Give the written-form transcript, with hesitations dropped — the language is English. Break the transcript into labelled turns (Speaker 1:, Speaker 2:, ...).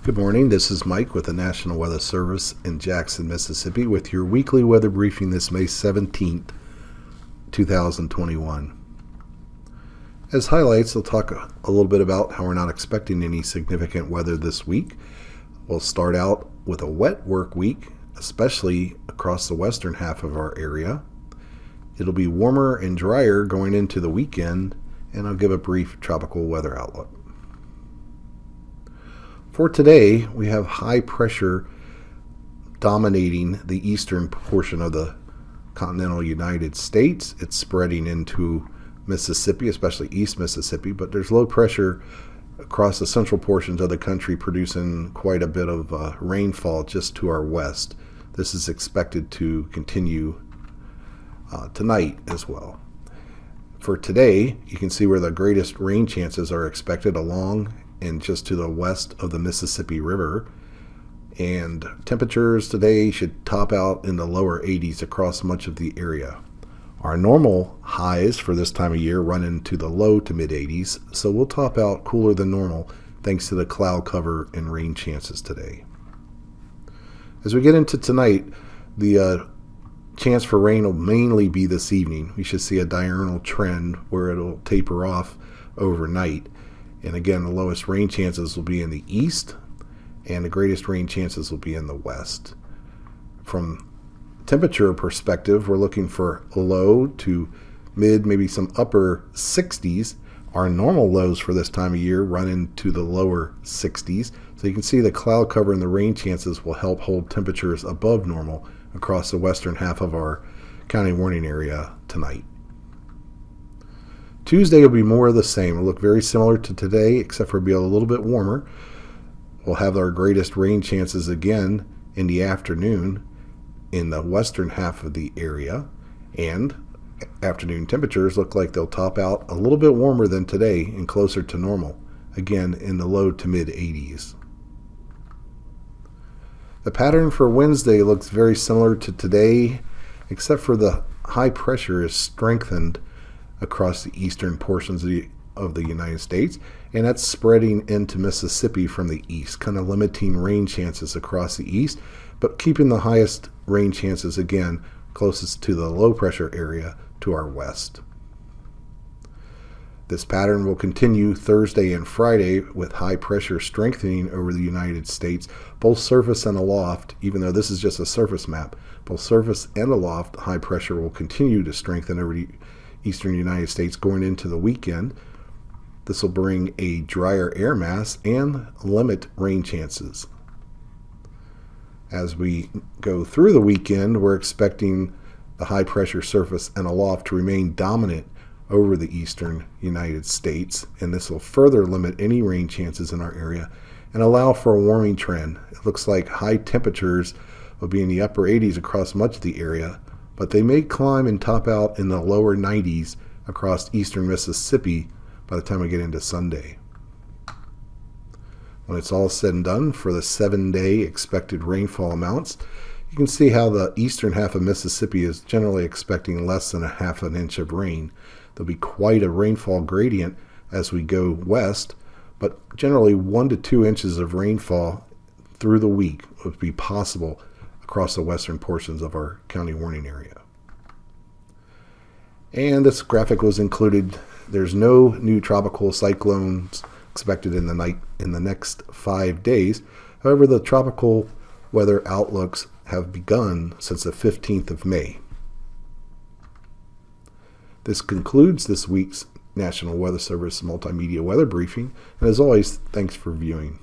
Speaker 1: Good morning, this is Mike with the National Weather Service in Jackson, Mississippi with your weekly weather briefing this May 17th, 2021. As highlights, I'll talk a little bit about how we're not expecting any significant weather this week. We'll start out with a wet work week, especially across the western half of our area. It'll be warmer and drier going into the weekend, and I'll give a brief tropical weather outlook. For today, we have high pressure dominating the eastern portion of the continental United States. It's spreading into Mississippi, especially East Mississippi, but there's low pressure across the central portions of the country producing quite a bit of rainfall just to our west. This is expected to continue tonight as well. For today, you can see where the greatest rain chances are expected along and just to the west of the Mississippi River. And temperatures today should top out in the lower 80s across much of the area. Our normal highs for this time of year run into the low to mid 80s, so we'll top out cooler than normal thanks to the cloud cover and rain chances today. As we get into tonight, the chance for rain will mainly be this evening. We should see a diurnal trend where it'll taper off overnight. And again, the lowest rain chances will be in the east, and the greatest rain chances will be in the west. From temperature perspective, we're looking for low to mid, maybe some upper 60s. Our normal lows for this time of year run into the lower 60s. So you can see the cloud cover and the rain chances will help hold temperatures above normal across the western half of our county warning area tonight. Tuesday will be more of the same. It'll look very similar to today, except for it'll be a little bit warmer. We'll have our greatest rain chances again in the afternoon in the western half of the area, and afternoon temperatures look like they'll top out a little bit warmer than today and closer to normal, again in the low to mid 80s. The pattern for Wednesday looks very similar to today, except for the high pressure is strengthened across the eastern portions of the United States, and that's spreading into Mississippi from the east, kind of limiting rain chances across the east, but keeping the highest rain chances again closest to the low pressure area to our west. This pattern will continue Thursday and Friday with high pressure strengthening over the United States, both surface and aloft. Even though this is just a surface map, both surface and aloft, high pressure will continue to strengthen over the eastern United States going into the weekend. This will bring a drier air mass and limit rain chances. As we go through the weekend, we're expecting the high pressure surface and aloft to remain dominant over the eastern United States, and this will further limit any rain chances in our area and allow for a warming trend. It looks like high temperatures will be in the upper 80s across much of the area, but they may climb and top out in the lower 90s across eastern Mississippi by the time we get into Sunday. When it's all said and done for the 7-day expected rainfall amounts, you can see how the eastern half of Mississippi is generally expecting less than a half an inch of rain. There'll be quite a rainfall gradient as we go west, but generally 1 to 2 inches of rainfall through the week would be possible across the western portions of our county warning area. And this graphic was included. There's no new tropical cyclones expected in the next 5 days. However, the tropical weather outlooks have begun since the 15th of May. This concludes this week's National Weather Service Multimedia Weather Briefing, and as always, thanks for viewing.